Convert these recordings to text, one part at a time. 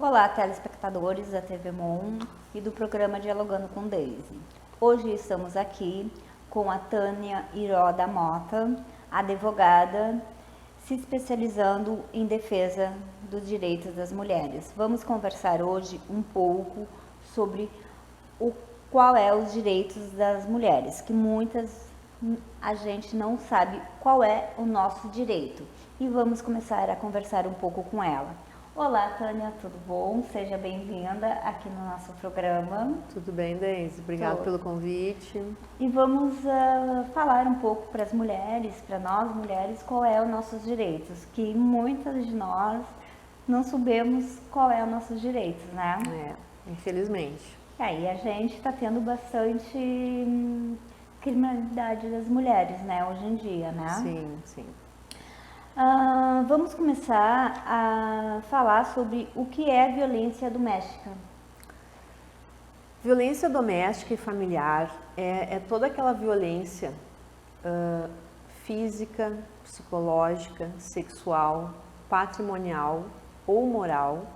Olá, telespectadores da TV Mon e do programa Dialogando com Deise. Hoje estamos aqui com a Tânia Iró da Mota, advogada, se especializando em defesa dos direitos das mulheres. Vamos conversar hoje um pouco sobre qual é os direitos das mulheres, que a gente não sabe qual é o nosso direito. E vamos começar a conversar um pouco com ela. Olá, Tânia, tudo bom? Seja bem-vinda aqui no nosso programa. Tudo bem, Deise? Obrigada pelo convite. E vamos falar um pouco para as mulheres, para nós mulheres, qual é os nossos direitos, que muitas de nós não sabemos qual é os nossos direitos, né? Infelizmente. E aí a gente está tendo bastante criminalidade das mulheres, né, hoje em dia, né? Sim, sim. Vamos começar a falar sobre o que é violência doméstica. Violência doméstica e familiar é toda aquela violência física, psicológica, sexual, patrimonial ou moral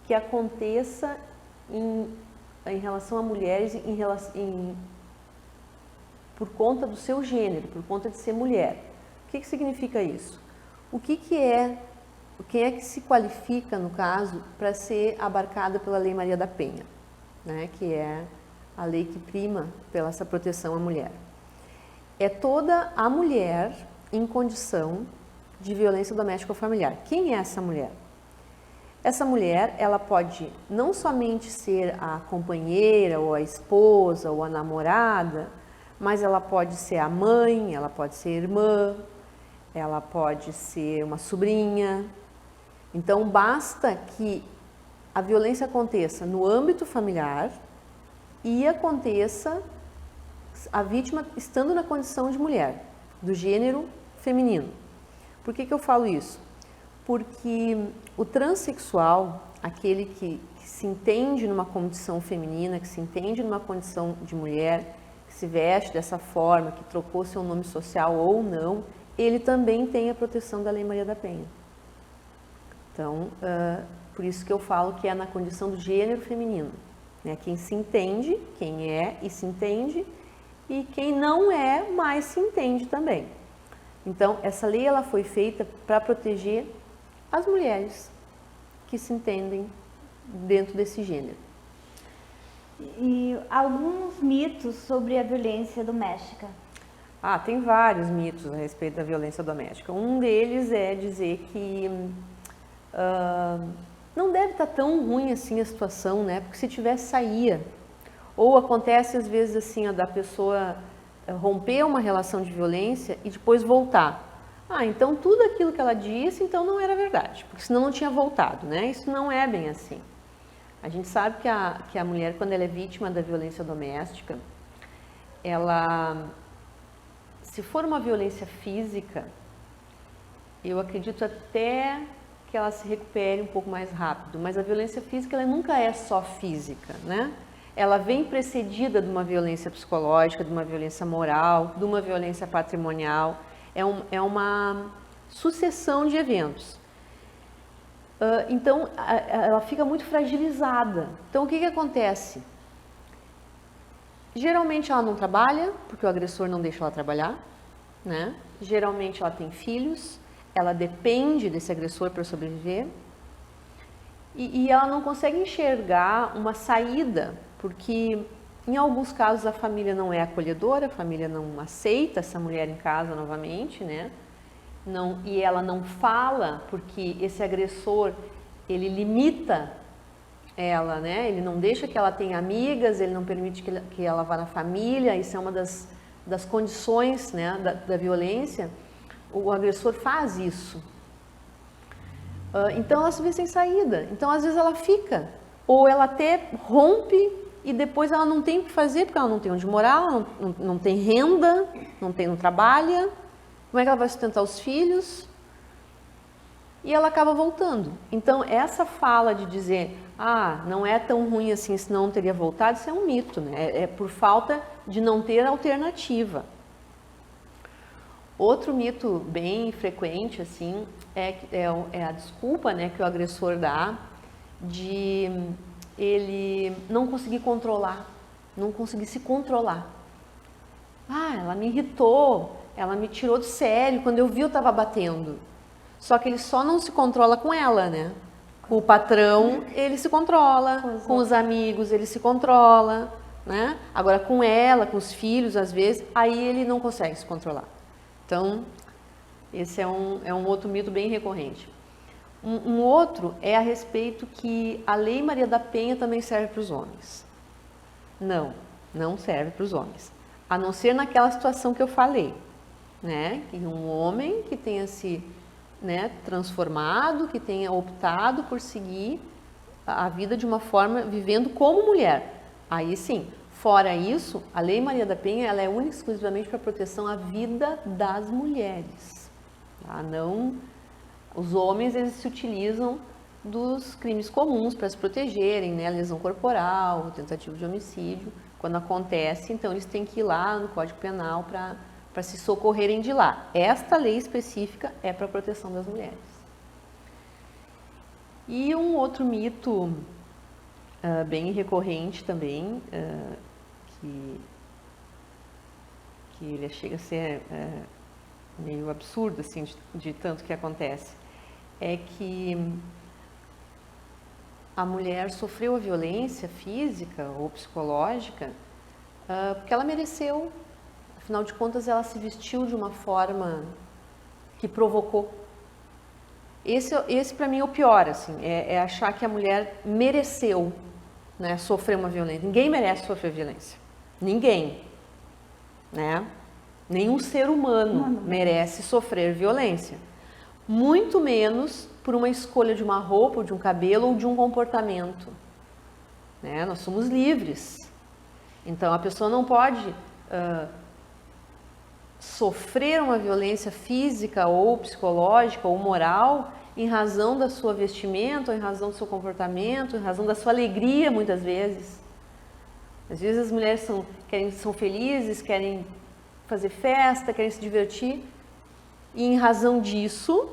que aconteça em relação a mulheres por conta do seu gênero, por conta de ser mulher. O que significa isso? Quem é que se qualifica, no caso, para ser abarcada pela Lei Maria da Penha, né? Que é a lei que prima pela essa proteção à mulher. É toda a mulher em condição de violência doméstica ou familiar. Quem é essa mulher? Essa mulher, ela pode não somente ser a companheira, ou a esposa, ou a namorada, mas ela pode ser a mãe, ela pode ser irmã, ela pode ser uma sobrinha. Então, basta que a violência aconteça no âmbito familiar e aconteça a vítima estando na condição de mulher, do gênero feminino. Por que eu falo isso? Porque o transexual, aquele que se entende numa condição feminina, que se entende numa condição de mulher, que se veste dessa forma, que trocou seu nome social ou não, ele também tem a proteção da Lei Maria da Penha. Então, por isso que eu falo que é na condição do gênero feminino, né? Quem se entende, quem é e se entende, e quem não é, mas se entende também. Então, essa lei ela foi feita para proteger as mulheres que se entendem dentro desse gênero. E alguns mitos sobre a violência doméstica. Tem vários mitos a respeito da violência doméstica. Um deles é dizer que não deve estar tão ruim assim a situação, né? Porque se tivesse, saía. Ou acontece às vezes assim, da pessoa romper uma relação de violência e depois voltar. Então tudo aquilo que ela disse, então não era verdade, porque senão não tinha voltado, né? Isso não é bem assim. A gente sabe que a mulher, quando ela é vítima da violência doméstica, se for uma violência física, eu acredito até que ela se recupere um pouco mais rápido, mas a violência física ela nunca é só física, né? Ela vem precedida de uma violência psicológica, de uma violência moral, de uma violência patrimonial, é uma sucessão de eventos. Então, ela fica muito fragilizada. Então, o que acontece? Geralmente ela não trabalha, porque o agressor não deixa ela trabalhar, né? Geralmente ela tem filhos, ela depende desse agressor para sobreviver e ela não consegue enxergar uma saída, porque em alguns casos a família não é acolhedora, a família não aceita essa mulher em casa novamente, né? E ela não fala, porque esse agressor, ele limita ela, né? Ele não deixa que ela tenha amigas, ele não permite que ela vá na família, isso é uma das condições, né, da violência. O agressor faz isso. Então ela se vê sem saída. Então às vezes ela fica, ou ela até rompe e depois ela não tem o que fazer, porque ela não tem onde morar, ela não tem renda, não trabalha. Como é que ela vai sustentar os filhos? E ela acaba voltando. Então, essa fala de dizer, não é tão ruim assim, senão não teria voltado, isso é um mito, né? É por falta de não ter alternativa. Outro mito bem frequente, assim, é a desculpa, né, que o agressor dá, de ele não conseguir controlar, não conseguir se controlar. Ah, ela me irritou, ela me tirou do sério, quando eu vi eu estava batendo. Só que ele só não se controla com ela, né? Com o patrão, ele se controla, com os amigos, ele se controla, né? Agora com ela, com os filhos, às vezes, aí ele não consegue se controlar. Então, esse é um outro mito bem recorrente. Um outro é a respeito que a Lei Maria da Penha também serve para os homens. Não, não serve para os homens. A não ser naquela situação que eu falei, né? Que um homem que tenha se, né, transformado, que tenha optado por seguir a vida de uma forma, vivendo como mulher. Aí sim. Fora isso, a Lei Maria da Penha, ela é única e exclusivamente para proteção à vida das mulheres. Tá? Não, os homens, eles se utilizam dos crimes comuns para se protegerem, né? Lesão corporal, tentativa de homicídio. Quando acontece, então eles têm que ir lá no Código Penal para se socorrerem de lá. Esta lei específica é para a proteção das mulheres. E um outro mito bem recorrente também, que ele chega a ser meio absurdo, assim, de tanto que acontece, é que a mulher sofreu a violência física ou psicológica porque ela mereceu. Afinal de contas, ela se vestiu de uma forma que provocou. Esse para mim é o pior, assim, é achar que a mulher mereceu, né, sofrer uma violência. Ninguém merece sofrer violência. Ninguém, né? Nenhum ser humano merece sofrer violência. Muito menos por uma escolha de uma roupa, ou de um cabelo ou de um comportamento. Né? Nós somos livres. Então a pessoa não pode sofrer uma violência física ou psicológica ou moral em razão da sua vestimenta, ou em razão do seu comportamento, em razão da sua alegria, muitas vezes. Às vezes as mulheres são felizes, querem fazer festa, querem se divertir, e em razão disso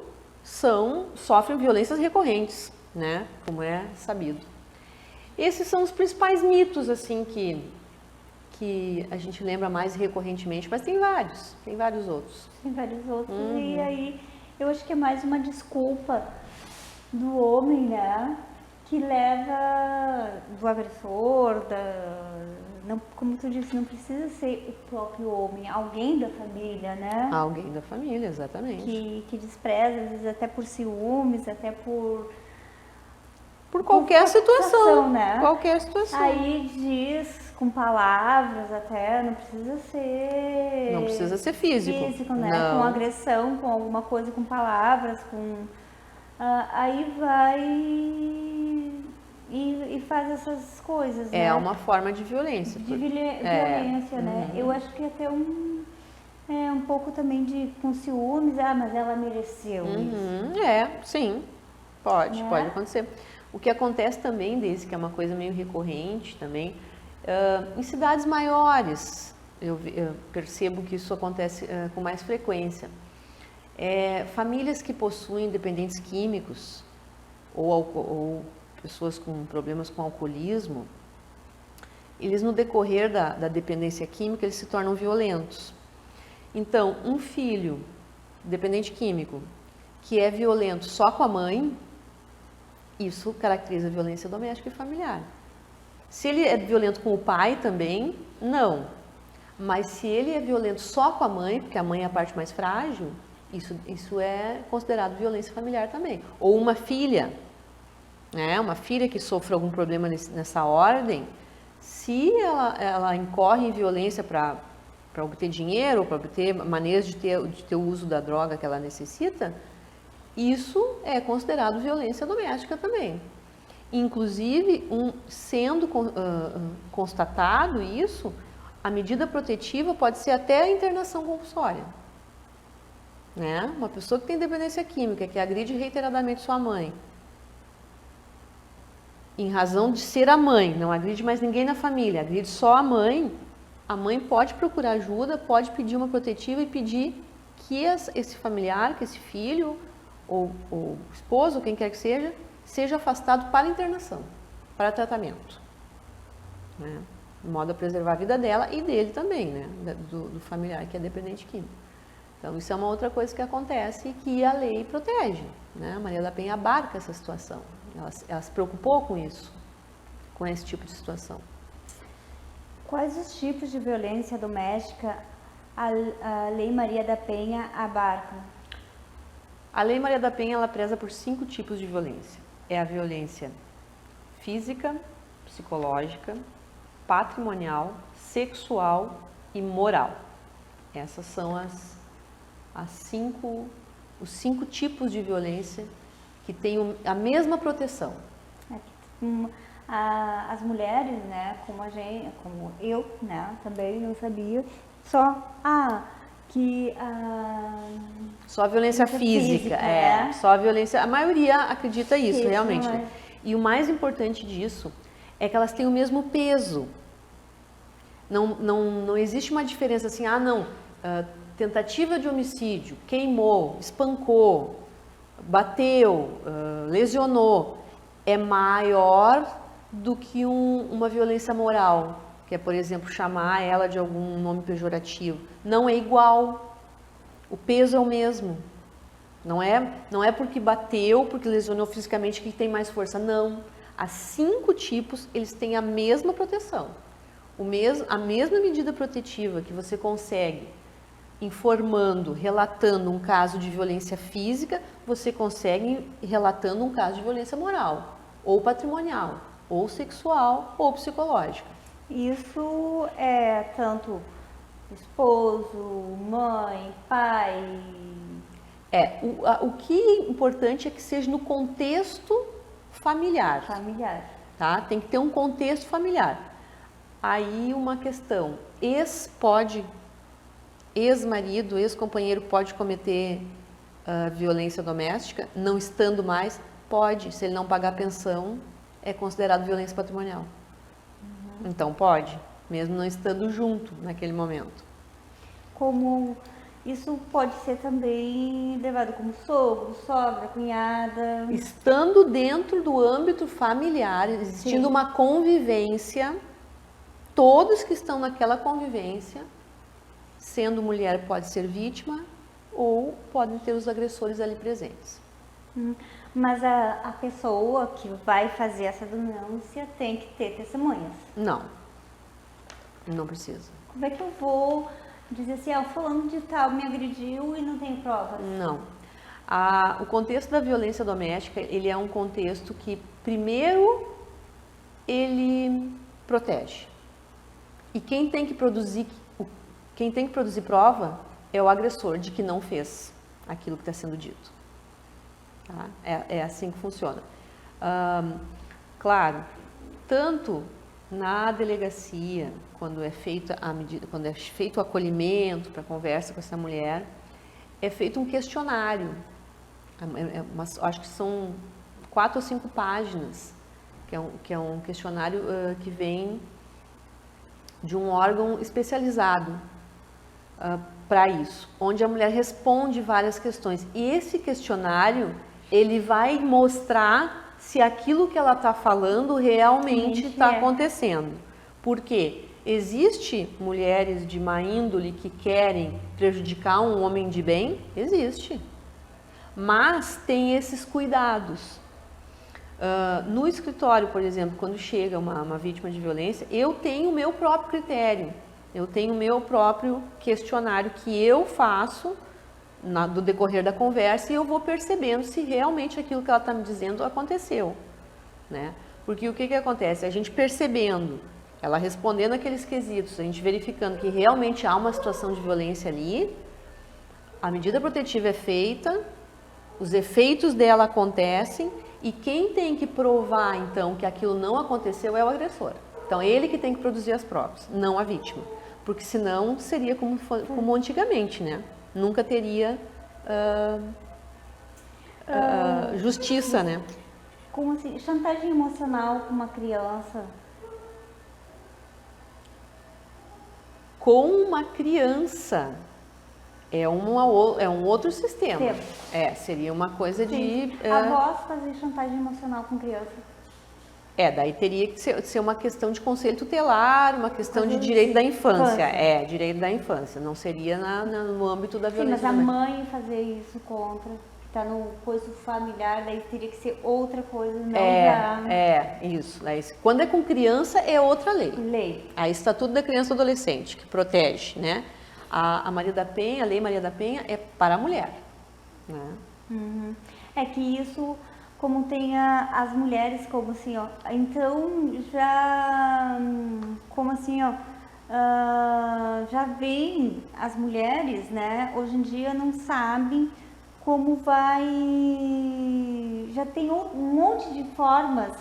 sofrem violências recorrentes, né? Como é sabido. Esses são os principais mitos, assim, que a gente lembra mais recorrentemente, mas tem vários outros. Tem vários outros, e aí eu acho que é mais uma desculpa do homem, né? Que leva do agressor, não, como tu disse, não precisa ser o próprio homem, alguém da família, né? Alguém da família, exatamente. Que despreza, às vezes até por ciúmes, até por qualquer situação, né? Qualquer situação. Aí diz com palavras até, não precisa ser... Não precisa ser físico. Né? Não. Com agressão, com alguma coisa, com palavras, aí vai e faz essas coisas, né? É uma forma de violência. Violência, né? Eu acho que até um pouco também com ciúmes, mas ela mereceu isso. Sim, pode acontecer. O que acontece também, Deise, que é uma coisa meio recorrente também, em cidades maiores, eu percebo que isso acontece com mais frequência. Famílias que possuem dependentes químicos ou pessoas com problemas com alcoolismo, eles no decorrer da dependência química, eles se tornam violentos. Então, um filho dependente químico que é violento só com a mãe, isso caracteriza violência doméstica e familiar. Se ele é violento com o pai também, não. Mas se ele é violento só com a mãe, porque a mãe é a parte mais frágil, isso é considerado violência familiar também. Ou uma filha, né? Uma filha que sofre algum problema nessa ordem, se ela incorre em violência para obter dinheiro, para obter maneiras de ter o uso da droga que ela necessita, isso é considerado violência doméstica também. Inclusive, sendo constatado isso, a medida protetiva pode ser até a internação compulsória. Né? Uma pessoa que tem dependência química, que agride reiteradamente sua mãe, em razão de ser a mãe, não agride mais ninguém na família, agride só a mãe pode procurar ajuda, pode pedir uma protetiva e pedir que esse familiar, que esse filho, ou esposo, ou quem quer que seja, seja afastado para internação, para tratamento, né? De modo a preservar a vida dela e dele também, né? Do familiar que é dependente químico. Então, isso é uma outra coisa que acontece e que a lei protege, né? A Maria da Penha abarca essa situação. Ela se preocupou com isso, com esse tipo de situação. Quais os tipos de violência doméstica a Lei Maria da Penha abarca? A Lei Maria da Penha, ela preza por 5 tipos de violência. É a violência física, psicológica, patrimonial, sexual e moral. Essas são os 5 tipos de violência que têm a mesma proteção. As mulheres, né, como eu, né, também não sabia, só a violência física, né? Só a violência, a maioria acredita isso, realmente. Mas... E o mais importante disso é que elas têm o mesmo peso. Não existe uma diferença assim, tentativa de homicídio, queimou, espancou, bateu, lesionou, é maior do que uma violência moral, que é, por exemplo, chamar ela de algum nome pejorativo. Não é igual, o peso é o mesmo. Não é porque bateu, porque lesionou fisicamente que tem mais força, não. As 5 tipos, eles têm a mesma proteção. A mesma medida protetiva que você consegue informando, relatando um caso de violência física, você consegue relatando um caso de violência moral, ou patrimonial, ou sexual, ou psicológica. Isso é tanto esposo, mãe, pai... O que é importante é que seja no contexto familiar. Tá? Tem que ter um contexto familiar. Aí uma questão, ex-marido, ex-companheiro pode cometer violência doméstica, não estando mais? Pode, se ele não pagar pensão, é considerado violência patrimonial. Então pode, mesmo não estando junto naquele momento. Como isso pode ser também levado como sogro, sogra, cunhada? Estando dentro do âmbito familiar, existindo Sim. uma convivência, todos que estão naquela convivência, sendo mulher, pode ser vítima ou podem ter os agressores ali presentes. Mas a pessoa que vai fazer essa denúncia tem que ter testemunhas? Não precisa. Como é que eu vou dizer assim, o fulano de tal me agrediu e não tem provas? Não. O contexto da violência doméstica, ele é um contexto que, primeiro, ele protege. E quem tem que produzir prova é o agressor de que não fez aquilo que está sendo dito. Tá? É assim que funciona. Claro, tanto na delegacia, quando é feito o acolhimento para conversa com essa mulher, é feito um questionário. Acho que são 4 ou 5 páginas, que é um questionário que vem de um órgão especializado para isso, onde a mulher responde várias questões. E esse questionário, ele vai mostrar se aquilo que ela está falando realmente está acontecendo. Porque existe mulheres de má índole que querem prejudicar um homem de bem? Existe. Mas tem esses cuidados. No escritório, por exemplo, quando chega uma vítima de violência, eu tenho o meu próprio critério. Eu tenho o meu próprio questionário que eu faço do decorrer da conversa e eu vou percebendo se realmente aquilo que ela está me dizendo aconteceu, né? Porque o que acontece? A gente percebendo, ela respondendo aqueles quesitos, a gente verificando que realmente há uma situação de violência ali, a medida protetiva é feita, os efeitos dela acontecem e quem tem que provar, então, que aquilo não aconteceu é o agressor. Então, ele que tem que produzir as provas, não a vítima. Porque senão seria como antigamente, né? Nunca teria justiça, né? Como assim? Chantagem emocional com uma criança? Com uma criança, É um outro sistema. Seria uma coisa Sim. de... Avós fazer chantagem emocional com criança. Daí teria que ser uma questão de conselho tutelar, uma questão de Coisa direito da de infância. infância. Direito da infância. Não seria no âmbito da Sim, violência mas a doméstica. mãe fazer isso contra, que tá no coisa familiar, daí teria que ser outra coisa, não Isso. Daí, quando é com criança, é outra lei. lei. A Estatuto da Criança e do Adolescente, que protege, né? A Maria da Penha, a Lei Maria da Penha, é para a mulher, né? Uhum. É que isso, como tem as mulheres, como assim, ó, então já, como assim, ó, já vem as mulheres, né, hoje em dia não sabem como vai, já tem um monte de formas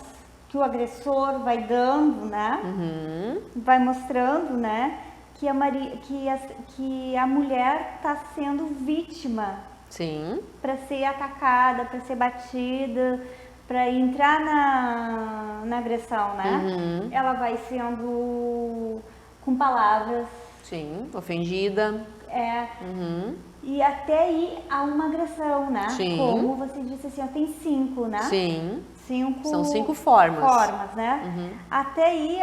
que o agressor vai dando, né, vai mostrando, né, que a mulher está sendo vítima. Sim. Para ser atacada, para ser batida, para entrar na agressão, né? Ela vai sendo com palavras. Sim, ofendida. E até ir a uma agressão, né? Sim. Como você disse assim, ó, tem 5, né? Sim. 5 São 5 formas. né? Até ir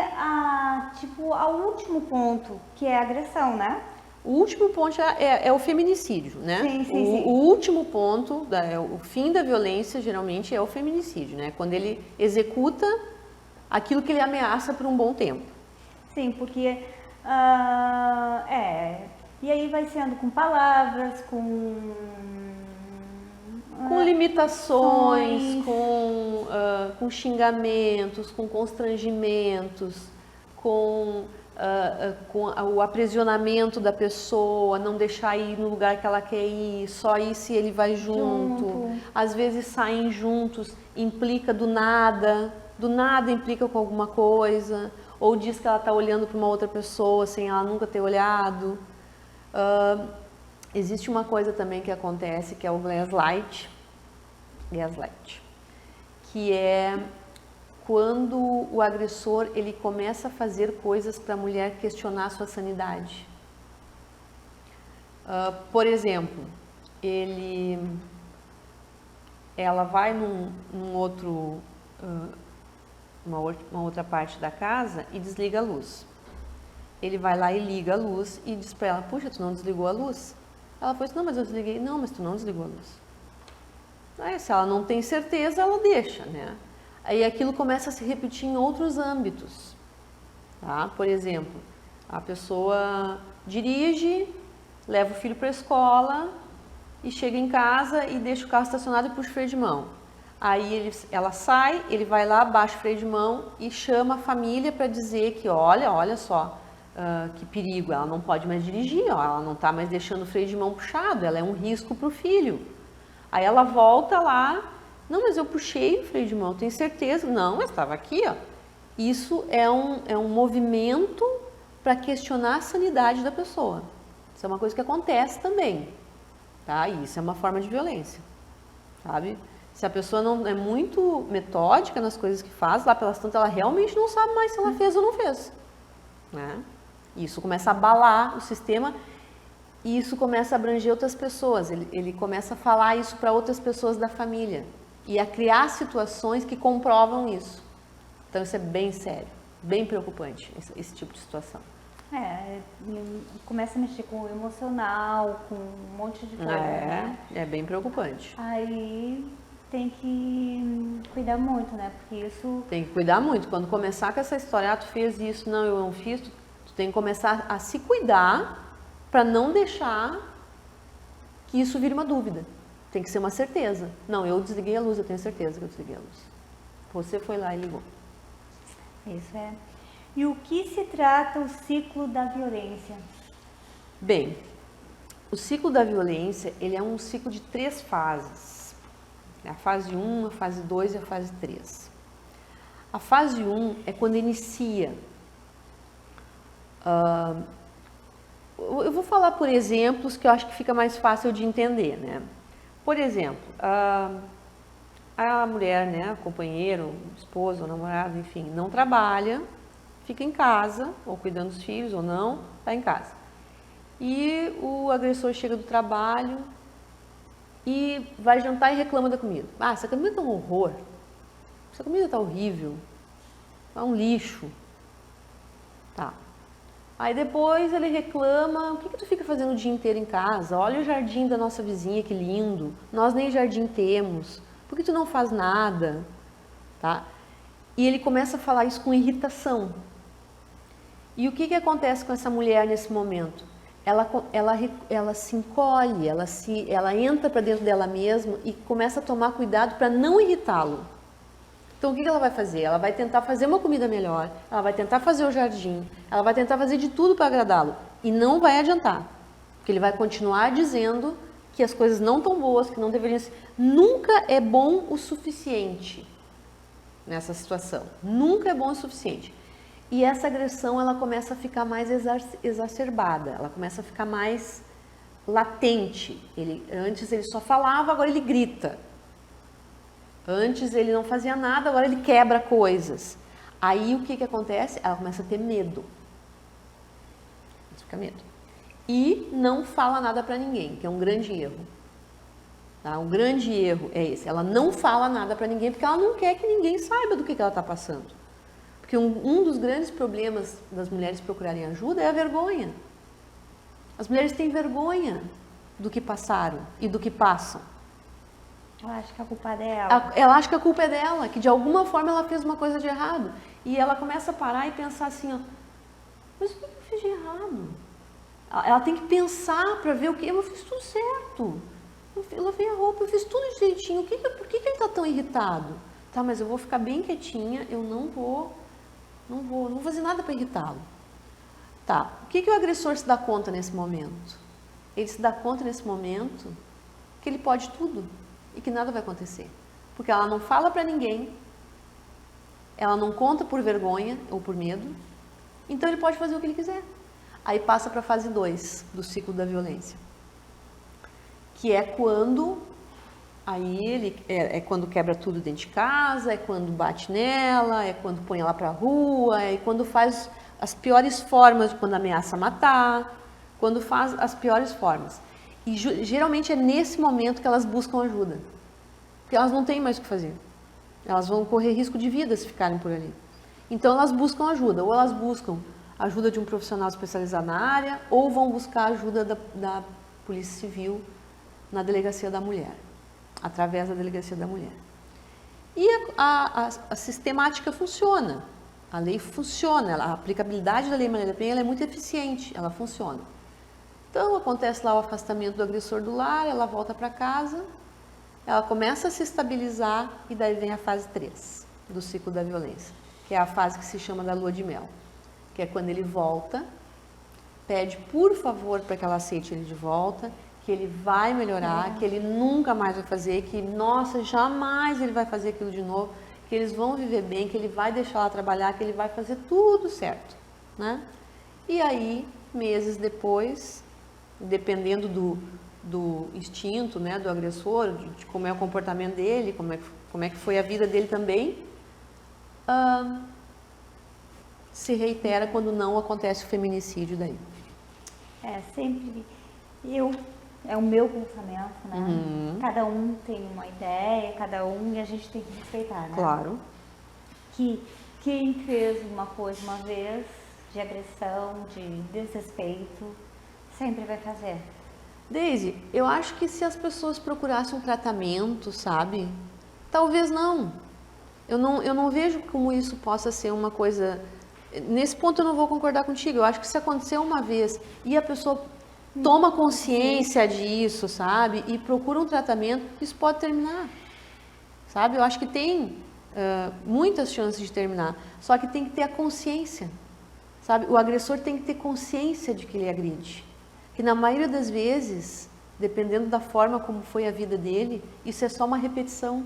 ao último ponto, que é a agressão, né? O último ponto é o feminicídio, né? Sim. O último ponto, o fim da violência, geralmente, é o feminicídio, né? Quando ele executa aquilo que ele ameaça por um bom tempo. Sim, porque... E aí vai sendo com palavras, com limitações, com xingamentos, com constrangimentos, com o aprisionamento da pessoa, não deixar ir no lugar que ela quer ir, só ir se ele vai junto. Às vezes saem juntos, implica do nada implica com alguma coisa, ou diz que ela está olhando para uma outra pessoa sem ela nunca ter olhado. Existe uma coisa também que acontece, que é o gaslight, que é quando o agressor ele começa a fazer coisas para a mulher questionar a sua sanidade. Por exemplo, ela vai uma outra parte da casa e desliga a luz. Ele vai lá e liga a luz e diz para ela: puxa, tu não desligou a luz? Ela falou assim: não, mas eu desliguei. Não, mas tu não desligou a luz. Aí, se ela não tem certeza, ela deixa, né? Aí aquilo começa a se repetir em outros âmbitos, tá? Por exemplo, a pessoa dirige, leva o filho para a escola e chega em casa e deixa o carro estacionado e puxa o freio de mão. Aí ela sai, ele vai lá, baixa o freio de mão e chama a família para dizer que olha só, que perigo, ela não pode mais dirigir, ó, ela não está mais deixando o freio de mão puxado, ela é um risco para o filho. Aí ela volta lá: não, mas eu puxei o freio de mão, tenho certeza. Não, mas estava aqui, ó. Isso é um movimento para questionar a sanidade da pessoa. Isso é uma coisa que acontece também, tá? E isso é uma forma de violência, sabe? Se a pessoa não é muito metódica nas coisas que faz, lá pelas tantas ela realmente não sabe mais se ela fez ou não fez, né? Isso começa a abalar o sistema e isso começa a abranger outras pessoas. Ele começa a falar isso para outras pessoas da família e a criar situações que comprovam isso. Então isso é bem sério, bem preocupante, esse tipo de situação. Começa a mexer com o emocional, com um monte de coisa, né? É bem preocupante. Aí tem que cuidar muito, né? Porque isso... Tem que cuidar muito. Quando começar com essa história: tu fez isso, não, eu não fiz, tu tem que começar a se cuidar para não deixar que isso vire uma dúvida. Tem que ser uma certeza. Não, eu desliguei a luz, eu tenho certeza que eu desliguei a luz. Você foi lá e ligou. Isso é. E o que se trata o ciclo da violência? Bem, o ciclo da violência, ele é um ciclo de 3 fases. A fase 1, a fase 2 e a fase 3. A fase 1 é quando inicia. Eu vou falar por exemplos que eu acho que fica mais fácil de entender, né? Por exemplo, a mulher, né, a companheira, o esposo, o namorado, enfim, não trabalha, fica em casa, ou cuidando dos filhos, ou não, está em casa. e o agressor chega do trabalho e vai jantar e reclama da comida. Ah, essa comida tá um horror, essa comida tá horrível, tá um lixo. Tá. Aí depois ele reclama, o que tu fica fazendo o dia inteiro em casa? Olha o jardim da nossa vizinha, que lindo, nós nem jardim temos, por que tu não faz nada? Tá? E ele começa a falar isso com irritação. E o que acontece com essa mulher nesse momento? Ela se encolhe, ela entra para dentro dela mesma e começa a tomar cuidado para não irritá-lo. Então o que ela vai fazer? Ela vai tentar fazer uma comida melhor, ela vai tentar fazer o jardim, ela vai tentar fazer de tudo para agradá-lo. E não vai adiantar, porque ele vai continuar dizendo que as coisas não estão boas, que não deveriam ser. Nunca é bom o suficiente nessa situação. Nunca é bom o suficiente. E essa agressão, ela começa a ficar mais exacerbada, ela começa a ficar mais latente. Antes ele só falava, agora ele grita. Antes ele não fazia nada, agora ele quebra coisas. Aí o que acontece? Ela começa a ter medo. Fica medo. E não fala nada para ninguém, que é um grande erro. Tá? Um grande erro é esse. Ela não fala nada para ninguém porque ela não quer que ninguém saiba do que ela está passando. Porque um dos grandes problemas das mulheres procurarem ajuda é a vergonha. As mulheres têm vergonha do que passaram e do que passam. Ela acha que a culpa é dela. Ela acha que a culpa é dela, que de alguma forma ela fez uma coisa de errado. E ela começa a parar e pensar assim, ó, mas o que eu fiz de errado? Ela tem que pensar para ver o que eu fiz tudo certo. Eu lavei a roupa, eu fiz tudo direitinho. Por que ele está tão irritado? Tá, mas eu vou ficar bem quietinha, eu não vou fazer nada para irritá-lo. Tá, o que o agressor se dá conta nesse momento? Ele se dá conta nesse momento que ele pode tudo e que nada vai acontecer. Porque ela não fala para ninguém, ela não conta por vergonha ou por medo, então ele pode fazer o que ele quiser. Aí passa para a fase 2 do ciclo da violência, que é quando quando quebra tudo dentro de casa, é quando bate nela, é quando põe ela para a rua, é quando faz as piores formas, quando ameaça matar, quando faz as piores formas. E geralmente é nesse momento que elas buscam ajuda, porque elas não têm mais o que fazer. Elas vão correr risco de vida se ficarem por ali. Então elas buscam ajuda, ou elas buscam ajuda de um profissional especializado na área, ou vão buscar ajuda da Polícia Civil na Delegacia da Mulher, através da Delegacia da Mulher. E a sistemática funciona, a lei funciona, a aplicabilidade da Lei Maria da Penha ela é muito eficiente, ela funciona. Então acontece lá o afastamento do agressor do lar, ela volta para casa, ela começa a se estabilizar e daí vem a fase 3 do ciclo da violência, que é a fase que se chama da lua de mel, que é quando ele volta, pede por favor para que ela aceite ele de volta, que ele vai melhorar, que ele nunca mais vai fazer, que, nossa, jamais ele vai fazer aquilo de novo, que eles vão viver bem, que ele vai deixar ela trabalhar, que ele vai fazer tudo certo, né? E aí, meses depois, dependendo do instinto, né, do agressor, de como é o comportamento dele, como é que foi a vida dele também, se reitera quando não acontece o feminicídio daí. Sempre é o meu pensamento, né? Uhum. Cada um tem uma ideia, e a gente tem que respeitar, né? Claro. Que quem fez uma coisa uma vez, de agressão, de desrespeito, sempre vai fazer. Deise, eu acho que se as pessoas procurassem um tratamento, sabe? Talvez não. Eu não vejo como isso possa ser uma coisa... Nesse ponto eu não vou concordar contigo. Eu acho que se acontecer uma vez e a pessoa toma consciência disso, sabe? E procura um tratamento, isso pode terminar, sabe? Eu acho que tem muitas chances de terminar. Só que tem que ter a consciência, sabe? O agressor tem que ter consciência de que ele agride. Que na maioria das vezes, dependendo da forma como foi a vida dele, isso é só uma repetição,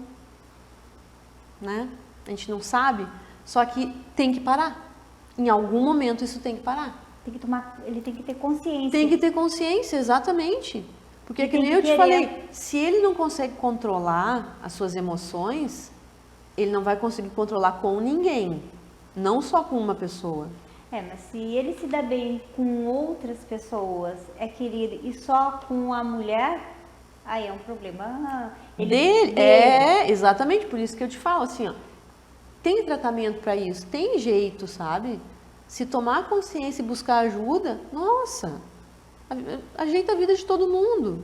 né? A gente não sabe, só que tem que parar. Em algum momento isso tem que parar. Ele tem que ter consciência. Tem que ter consciência, exatamente. Porque que nem eu te falei, se ele não consegue controlar as suas emoções, ele não vai conseguir controlar com ninguém, não só com uma pessoa. Mas se ele se dá bem com outras pessoas, é querido, e só com a mulher, aí é um problema dele. É, exatamente, por isso que eu te falo assim, ó, tem tratamento para isso, tem jeito, sabe? Se tomar consciência e buscar ajuda, nossa, ajeita a vida de todo mundo,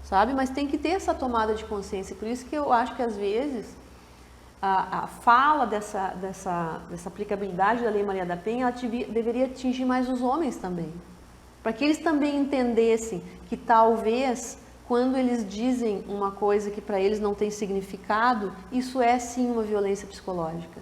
sabe? Mas tem que ter essa tomada de consciência, por isso que eu acho que às vezes a fala dessa aplicabilidade da Lei Maria da Penha, ela deveria atingir mais os homens também, para que eles também entendessem que talvez quando eles dizem uma coisa que para eles não tem significado, isso é sim uma violência psicológica,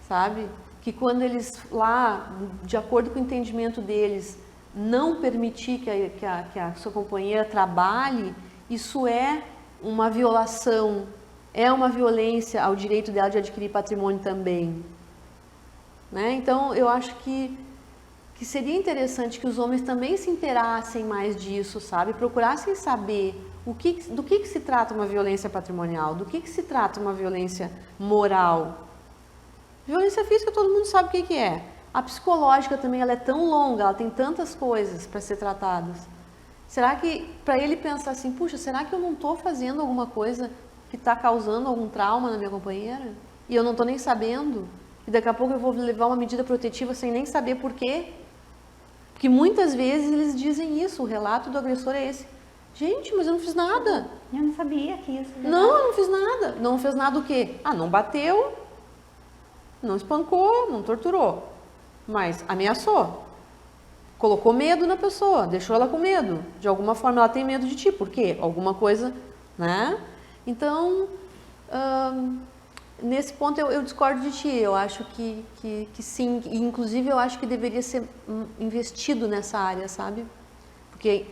sabe? Que quando eles lá, de acordo com o entendimento deles, não permitir que a sua companheira trabalhe, isso é uma violação, é uma violência ao direito dela de adquirir patrimônio também, né? Então eu acho que seria interessante que os homens também se inteirassem mais disso, sabe? Procurassem saber do que se trata uma violência patrimonial, do que se trata uma violência moral. Violência física todo mundo sabe o que é. A psicológica também, ela é tão longa, ela tem tantas coisas para ser tratadas. Será que, para ele pensar assim, puxa, será que eu não estou fazendo alguma coisa que está causando algum trauma na minha companheira? E eu não estou nem sabendo? E daqui a pouco eu vou levar uma medida protetiva sem nem saber por quê? Porque muitas vezes eles dizem isso, o relato do agressor é esse. Gente, mas eu não fiz nada. Eu não sabia que isso... Não, eu não fiz nada. Não fez nada o quê? Ah, não bateu, não espancou, não torturou, mas ameaçou. Colocou medo na pessoa, deixou ela com medo. De alguma forma ela tem medo de ti, por quê? Alguma coisa, né? Então, nesse ponto eu discordo de ti. Eu acho que sim, e inclusive eu acho que deveria ser investido nessa área, sabe? Porque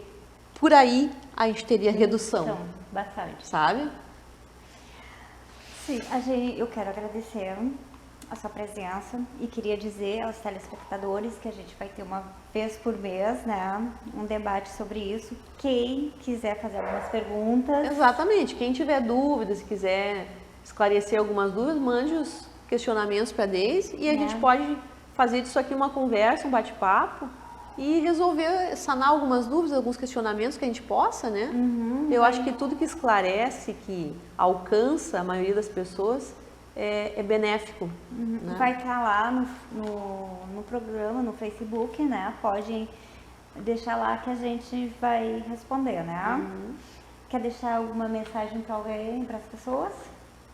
por aí a gente teria redução. Bastante. Sabe? Sim, eu quero agradecer a sua presença e queria dizer aos telespectadores que a gente vai ter uma vez por mês, né, um debate sobre isso. Quem quiser fazer algumas perguntas... Exatamente. Quem tiver dúvidas, quiser esclarecer algumas dúvidas, mande os questionamentos para a Deise e a gente pode fazer disso aqui uma conversa, um bate-papo e resolver, sanar algumas dúvidas, alguns questionamentos que a gente possa, né? Eu acho que tudo que esclarece, que alcança a maioria das pessoas, é benéfico. Né? Vai estar lá no programa, no Facebook, né? Pode deixar lá que a gente vai responder, né? Quer deixar alguma mensagem para alguém, para as pessoas?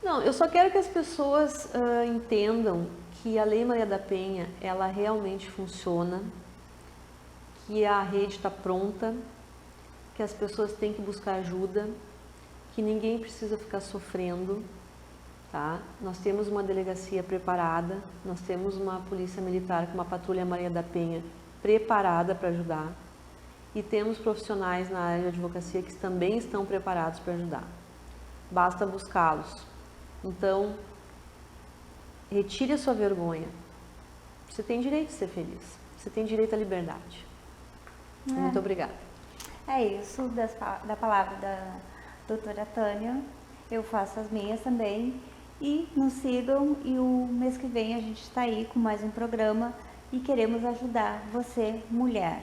Não, eu só quero que as pessoas entendam que a Lei Maria da Penha, ela realmente funciona, que a rede está pronta, que as pessoas têm que buscar ajuda, que ninguém precisa ficar sofrendo. Tá? Nós temos uma delegacia preparada, nós temos uma polícia militar com uma patrulha Maria da Penha preparada para ajudar e temos profissionais na área de advocacia que também estão preparados para ajudar. Basta buscá-los. Então, retire a sua vergonha. Você tem direito de ser feliz. Você tem direito à liberdade. Muito obrigada. É isso, da palavra da doutora Tânia. Eu faço as minhas também. E nos sigam, e o mês que vem a gente está aí com mais um programa e queremos ajudar você, mulher.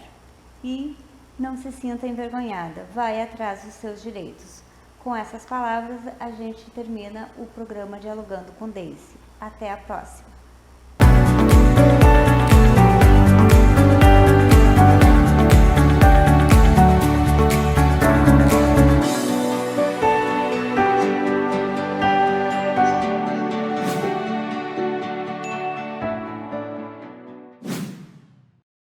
E não se sinta envergonhada, vai atrás dos seus direitos. Com essas palavras, a gente termina o programa Dialogando com Deise. Até a próxima!